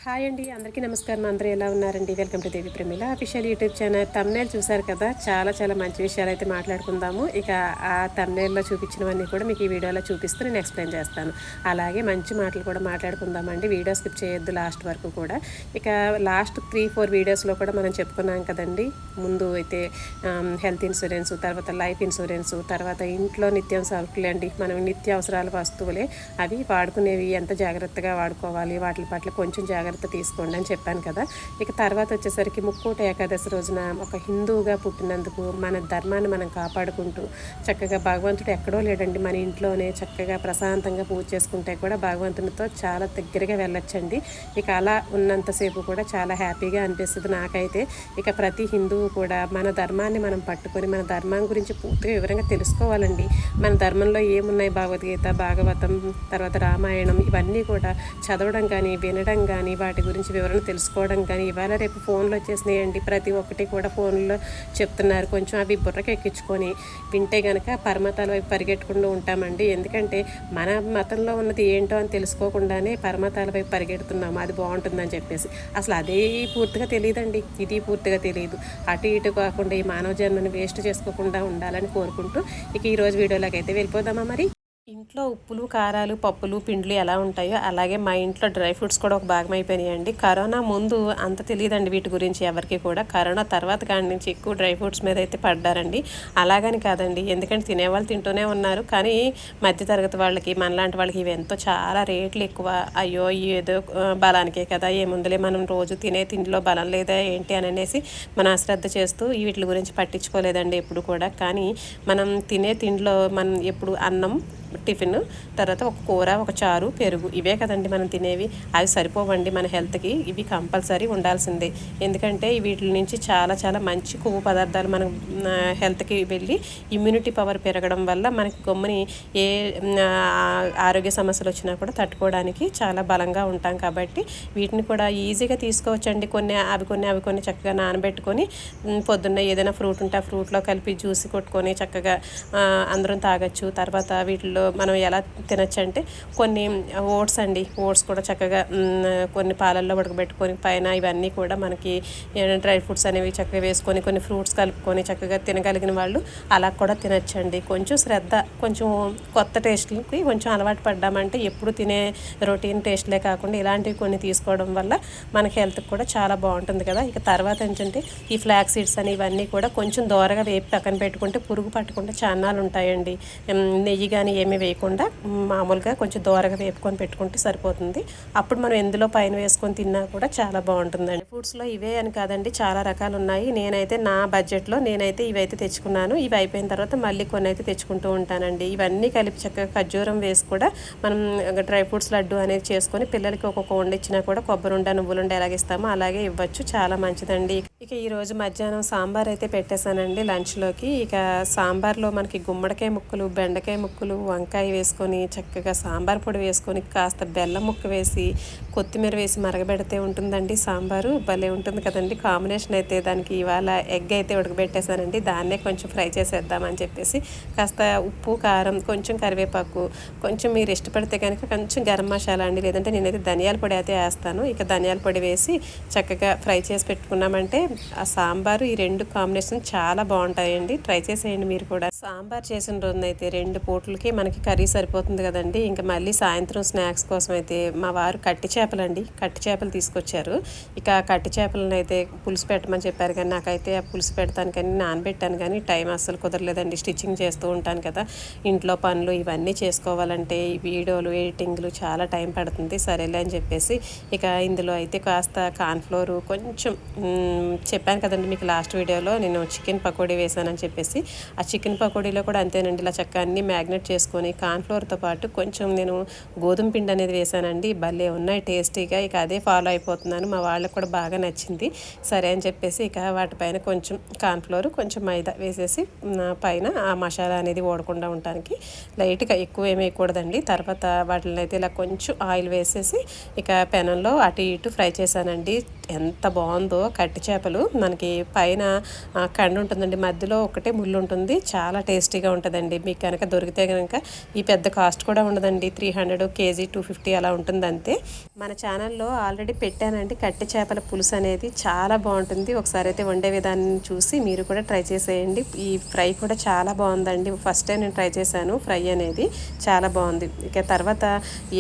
Hi అండి, అందరికీ నమస్కారం. అందరూ ఎలా ఉన్నారండి? Welcome to Devi Pramila official YouTube channel. Thumbnail చూసారు కదా, చాలా మంచి విషయాలు అయితే మాట్లాడుకుందాము. ఇక ఆ థంబ్నెయిల్లో చూపించినవన్నీ కూడా మీకు ఈ వీడియోలో చూపిస్తూ నేను ఎక్స్ప్లెయిన్ చేస్తాను. అలాగే మంచి మాటలు కూడా మాట్లాడుకుందామండి. వీడియో స్కిప్ చేయొద్దు లాస్ట్ వరకు కూడా. ఇక లాస్ట్ 3-4 వీడియోస్లో కూడా మనం చెప్పుకున్నాం కదండి. ముందు అయితే హెల్త్ ఇన్సూరెన్స్, తర్వాత లైఫ్ ఇన్సూరెన్స్, తర్వాత ఇంట్లో నిత్యావసరాలు అండి. మనం నిత్యావసరాల వస్తువులే అవి వాడుకునేవి ఎంత జాగ్రత్తగా వాడుకోవాలి, వాటి పట్ల కొంచెం జాగ్రత్త తీసుకోండి అని చెప్పాను కదా. ఇక తర్వాత వచ్చేసరికి ముక్కోటి ఏకాదశి రోజున ఒక హిందువుగా పుట్టినందుకు మన ధర్మాన్ని మనం కాపాడుకుంటూ చక్కగా భగవంతుడు ఎక్కడో లేడండి, మన ఇంట్లోనే చక్కగా ప్రశాంతంగా పూజ చేసుకుంటే కూడా భగవంతునితో చాలా దగ్గరగా వెళ్ళొచ్చండి. ఇక అలా ఉన్నంతసేపు కూడా చాలా హ్యాపీగా అనిపిస్తుంది నాకైతే. ఇక ప్రతి హిందువు కూడా మన ధర్మాన్ని మనం పట్టుకొని మన ధర్మం గురించి పూర్తిగా వివరంగా తెలుసుకోవాలండి. మన ధర్మంలో ఏమున్నాయి, భగవద్గీత, భాగవతం, తర్వాత రామాయణం, ఇవన్నీ కూడా చదవడం కానీ వినడం కానీ వాటి గురించి వివరణ తెలుసుకోవడం కానీ ఇవాళ రేపు ఫోన్లో వచ్చేసినాయండి. ప్రతి ఒక్కటి కూడా ఫోన్లో చెప్తున్నారు. కొంచెం అవి బుర్రకి ఎక్కించుకొని వింటే కనుక పరమతాల వైపు పరిగెట్టుకుంటూ ఉంటామండి. ఎందుకంటే మన మతంలో ఉన్నది ఏంటో అని తెలుసుకోకుండానే పరమతాల వైపు పరిగెడుతున్నాము, అది బాగుంటుందని చెప్పేసి. అసలు అదే పూర్తిగా తెలియదండి, ఇది పూర్తిగా తెలియదు. అటు ఇటు కాకుండా ఈ మానవ జన్మని వేస్ట్ చేసుకోకుండా ఉండాలని కోరుకుంటూ ఇక ఈరోజు వీడియోలోకి అయితే వెళ్ళిపోదామా. మరి ఇంట్లో ఉప్పులు, కారాలు, పప్పులు, పిండ్లు ఎలా ఉంటాయో అలాగే మా ఇంట్లో డ్రై ఫ్రూట్స్ కూడా ఒక భాగం అయిపోయినాయండి. కరోనా ముందు అంత తెలియదండి వీటి గురించి ఎవరికి కూడా. కరోనా తర్వాత కాడి నుంచి ఎక్కువ డ్రై ఫ్రూట్స్ మీద అయితే పడ్డారండి. అలాగని కాదండి, ఎందుకంటే తినేవాళ్ళు తింటూనే ఉన్నారు. కానీ మధ్యతరగతి వాళ్ళకి, మనలాంటి వాళ్ళకి ఇవి ఎంతో చాలా రేట్లు ఎక్కువ. అయ్యో ఏదో బలానికే కదా, ఏముందులే మనం రోజు తినే తిండిలో బలం లేదా ఏంటి అని అనేసి మనం అశ్రద్ధ చేస్తూ వీటి గురించి పట్టించుకోలేదండి ఎప్పుడు కూడా. కానీ మనం తినే తిండిలో మనం ఎప్పుడు అన్నం, టిఫిన్, తర్వాత ఒక కూర, ఒక చారు, పెరుగు, ఇవే కదండి మనం తినేవి. అవి సరిపోవండి మన హెల్త్కి. ఇవి కంపల్సరీ ఉండాల్సిందే. ఎందుకంటే వీటి నుంచి చాలా మంచి కొవ్వు పదార్థాలు మన హెల్త్కి వెళ్ళి ఇమ్యూనిటీ పవర్ పెరగడం వల్ల మనకి గమ్ముని ఏ ఆరోగ్య సమస్యలు వచ్చినా కూడా తట్టుకోవడానికి చాలా బలంగా ఉంటాం. కాబట్టి వీటిని కూడా ఈజీగా తీసుకోవచ్చండి. అవి కొన్ని చక్కగా నానబెట్టుకొని పొద్దున్న ఏదైనా ఫ్రూట్ ఉంటే ఆ ఫ్రూట్లో కలిపి జ్యూస్ కొట్టుకొని చక్కగా అందరం తాగొచ్చు. తర్వాత వీటిలో మనం ఎలా తినచ్చు అంటే కొన్ని ఓట్స్ అండి, ఓట్స్ కూడా చక్కగా కొన్ని పాలల్లో ఉడకబెట్టుకొని పైన ఇవన్నీ కూడా మనకి డ్రై ఫ్రూట్స్ అనేవి చక్కగా వేసుకొని కొన్ని ఫ్రూట్స్ కలుపుకొని చక్కగా తినగలిగిన వాళ్ళు అలా కూడా తినచ్చండి. కొంచెం శ్రద్ధ, కొంచెం కొత్త టేస్ట్లకి కొంచెం అలవాటు పడ్డామంటే ఎప్పుడు తినే రొటీన్ టేస్ట్లే కాకుండా ఇలాంటివి కొన్ని తీసుకోవడం వల్ల మనకి హెల్త్కి కూడా చాలా బాగుంటుంది కదా. ఇక తర్వాత ఏంటంటే ఈ ఫ్లాక్ సీడ్స్ అని ఇవన్నీ కూడా కొంచెం దోరగా వేపి పక్కన పెట్టుకుంటే పురుగు పట్టకుండా చాన్నాలు ఉంటాయండి. నెయ్యి కానీ ఏమీ వేయకుండా మామూలుగా కొంచెం దోరగా వేపుకొని పెట్టుకుంటే సరిపోతుంది. అప్పుడు మనం ఎందులో పైన వేసుకొని తిన్నా కూడా చాలా బాగుంటుందండి. ఫ్రూట్స్లో ఇవే అని కాదండి, చాలా రకాలు ఉన్నాయి. నేనైతే నా బడ్జెట్లో ఇవైతే తెచ్చుకున్నాను. ఇవి అయిపోయిన తర్వాత మళ్ళీ కొన్ని అయితే తెచ్చుకుంటూ ఉంటానండి. ఇవన్నీ కలిపి చక్కగా ఖర్జూరం వేసి కూడా మనం డ్రై ఫ్రూట్స్ లడ్డు అనేది చేసుకొని పిల్లలకి ఒక్కొక్క వండి ఇచ్చినా కూడా కొబ్బరి నువ్వులుండ ఎలాగిస్తామో అలాగే ఇవ్వచ్చు, చాలా మంచిదండి. ఇక ఈరోజు మధ్యాహ్నం సాంబార్ అయితే పెట్టేశానండి లంచ్లోకి. ఇక సాంబార్లో మనకి గుమ్మడికాయ ముక్కలు, బెండకాయ ముక్కలు, వంకాయ వేసుకొని చక్కగా సాంబార్ పొడి వేసుకొని కాస్త బెల్లం ముక్క వేసి కొత్తిమీర వేసి మరగబెడితే ఉంటుందండి సాంబారు. భలే ఉంటుంది కదండి కాంబినేషన్ అయితే. దానికి ఇవాళ ఎగ్ అయితే ఉడకబెట్టేశానండి, దాన్నే కొంచెం ఫ్రై చేసేద్దామని చెప్పేసి కాస్త ఉప్పు, కారం, కొంచెం కరివేపాకు, కొంచెం మీరు ఇష్టపడితే కనుక కొంచెం గరం మసాలా అండి, లేదంటే నేనైతే ధనియాల పొడి అయితే వేస్తాను. ఇక ధనియాల పొడి వేసి చక్కగా ఫ్రై చేసి పెట్టుకున్నామంటే ఆ సాంబారు ఈ రెండు కాంబినేషన్ చాలా బాగుంటాయండి. ట్రై చేసేయండి మీరు కూడా. సాంబార్ చేసిన రోజునైతే 2 పూటలకి మనకి కర్రీ సరిపోతుంది కదండి. ఇంకా మళ్ళీ సాయంత్రం స్నాక్స్ కోసం అయితే మా వారు కట్టి చేపలు తీసుకొచ్చారు. ఇక కట్టి చేపలను అయితే పులుసు పెట్టమని చెప్పారు. కానీ నాకైతే ఆ పులుసు పెడతాను కానీ నానబెట్టాను కానీ టైం అస్సలు కుదరలేదండి. స్టిచ్చింగ్ చేస్తూ ఉంటాను కదా, ఇంట్లో పనులు ఇవన్నీ చేసుకోవాలంటే వీడియోలు ఎడిటింగ్లు చాలా టైం పడుతుంది. సరేలే అని చెప్పేసి ఇక ఇందులో అయితే కాస్త కార్న్ఫ్లోర్, కొంచెం చెప్పాను కదండి మీకు లాస్ట్ వీడియోలో నేను చికెన్ పకోడీ వేసానని చెప్పేసి. ఆ చికెన్ పకోడీలో కూడా అంతేనండి, ఇలా చక్కగా అన్నీ మ్యాగ్నెట్ చేసుకొని కార్న్ఫ్లోర్తో పాటు కొంచెం నేను గోధుమ పిండి అనేది వేసానండి. భలే ఉన్నాయి టేస్టీగా. ఇక అదే ఫాలో అయిపోతున్నాను, మా వాళ్ళకి కూడా బాగా నచ్చింది. సరే అని చెప్పేసి ఇక వాటిపైన కొంచెం కార్న్ఫ్లోర్, కొంచెం మైదా వేసేసి పైన ఆ మసాలా అనేది ఓడకుండా ఉండడానికి లైట్గా ఎక్కువ ఏమి వేయకూడదండి. తర్వాత వాటిని అయితే ఇలా కొంచెం ఆయిల్ వేసేసి ఇక పెనంలో అటు ఇటు ఫ్రై చేశానండి. ఎంత బాగుందో కట్టి చేపలు. మనకి పైన కండు ఉంటుందండి, మధ్యలో ఒకటే ముళ్ళు ఉంటుంది. చాలా టేస్టీగా ఉంటుందండి. మీకు కనుక దొరికితే కనుక ఈ పెద్ద కాస్ట్ కూడా ఉండదండి, 300 కేజీ 250 అలా ఉంటుంది అంతే. మన ఛానల్లో ఆల్రెడీ పెట్టానండి కట్టి చేపల పులుసు అనేది, చాలా బాగుంటుంది. ఒకసారి అయితే వండే విధానం చూసి మీరు కూడా ట్రై చేసేయండి. ఈ ఫ్రై కూడా చాలా బాగుందండి. ఫస్ట్ టైం నేను ట్రై చేశాను ఫ్రై అనేది, చాలా బాగుంది. ఇక తర్వాత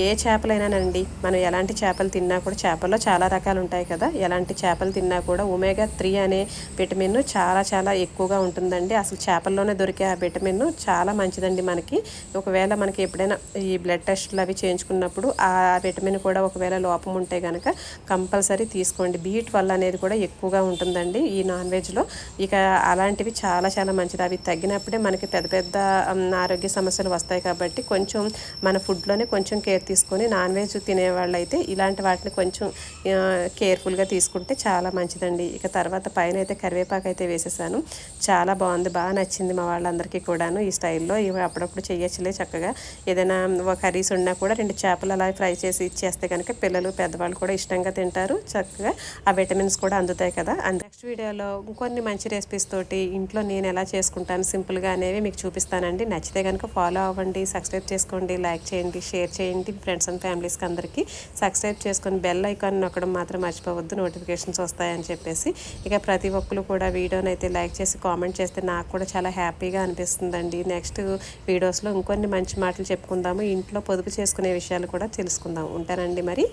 ఏ చేపలైనానండి, మనం ఎలాంటి చేపలు తిన్నా కూడా, చేపల్లో చాలా రకాలు ఉంటాయి కదా, ఎలాంటి చేపలు తిన్నా కూడా ఒమేగా 3 అనే విటమిన్ చాలా చాలా ఎక్కువగా ఉంటుందండి. అసలు చేపల్లోనే దొరికే ఆ విటమిన్ చాలా మంచిదండి మనకి. ఒకవేళ మనకి ఎప్పుడైనా ఈ బ్లడ్ టెస్ట్లు అవి చేయించుకున్నప్పుడు ఆ విటమిన్ కూడా ఒకవేళ లోపం ఉంటే కనుక కంపల్సరీ తీసుకోండి. B12 అనేది కూడా ఎక్కువగా ఉంటుందండి ఈ నాన్ వెజ్లో. ఇక అలాంటివి చాలా చాలా మంచిది. అవి తగ్గినప్పుడే మనకి పెద్ద పెద్ద ఆరోగ్య సమస్యలు వస్తాయి. కాబట్టి కొంచెం మన ఫుడ్లోనే కొంచెం కేర్ తీసుకొని, నాన్ వెజ్ తినేవాళ్ళు అయితే ఇలాంటి వాటిని కొంచెం కేర్ఫుల్గా తీసుకుంటే చాలా మంచిదండి. ఇక తర్వాత పైన అయితే కరివేపాకు అయితే వేసేసాను. చాలా బాగుంది, బాగా నచ్చింది మా వాళ్ళందరికీ కూడాను. ఈ స్టైల్లో ఇవి అప్పుడప్పుడు చేయొచ్చులే చక్కగా. ఏదైనా కర్రీస్ ఉన్నా కూడా 2 చేపలు అలా ఫ్రై చేసి ఇచ్చేస్తే కనుక పిల్లలు పెద్దవాళ్ళు కూడా ఇష్టంగా తింటారు. చక్కగా ఆ విటమిన్స్ కూడా అందుతాయి కదా. నెక్స్ట్ వీడియోలో ఇంకొన్ని మంచి రెసిపీస్ తోటి ఇంట్లో నేను ఎలా చేసుకుంటాను సింపుల్గా అనేవి మీకు చూపిస్తానండి. నచ్చితే కనుక ఫాలో అవ్వండి, సబ్స్క్రైబ్ చేసుకోండి, లైక్ చేయండి, షేర్ చేయండి ఫ్రెండ్స్ అండ్ ఫ్యామిలీస్కి అందరికీ. సబ్స్క్రైబ్ చేసుకొని బెల్ ఐకాన్ నొక్కడం మాత్రం మర్చిపోవద్దు, నోటిఫికేషన్స్ వస్తాయని చెప్పేసి. ఇక ప్రతి ఒక్కరు కూడా వీడియోని అయితే లైక్ చేసి కామెంట్ చేస్తే నాకు కూడా చాలా హ్యాపీగా అనిపిస్తుందండి. నెక్స్ట్ వీడియోస్లో ఇంకొన్ని మంచి మాటలు చెప్పుకుందాము, ఇంట్లో పొదుపు చేసుకునే విషయాలు కూడా తెలుసుకుందాం. ఉంటానండి మరి.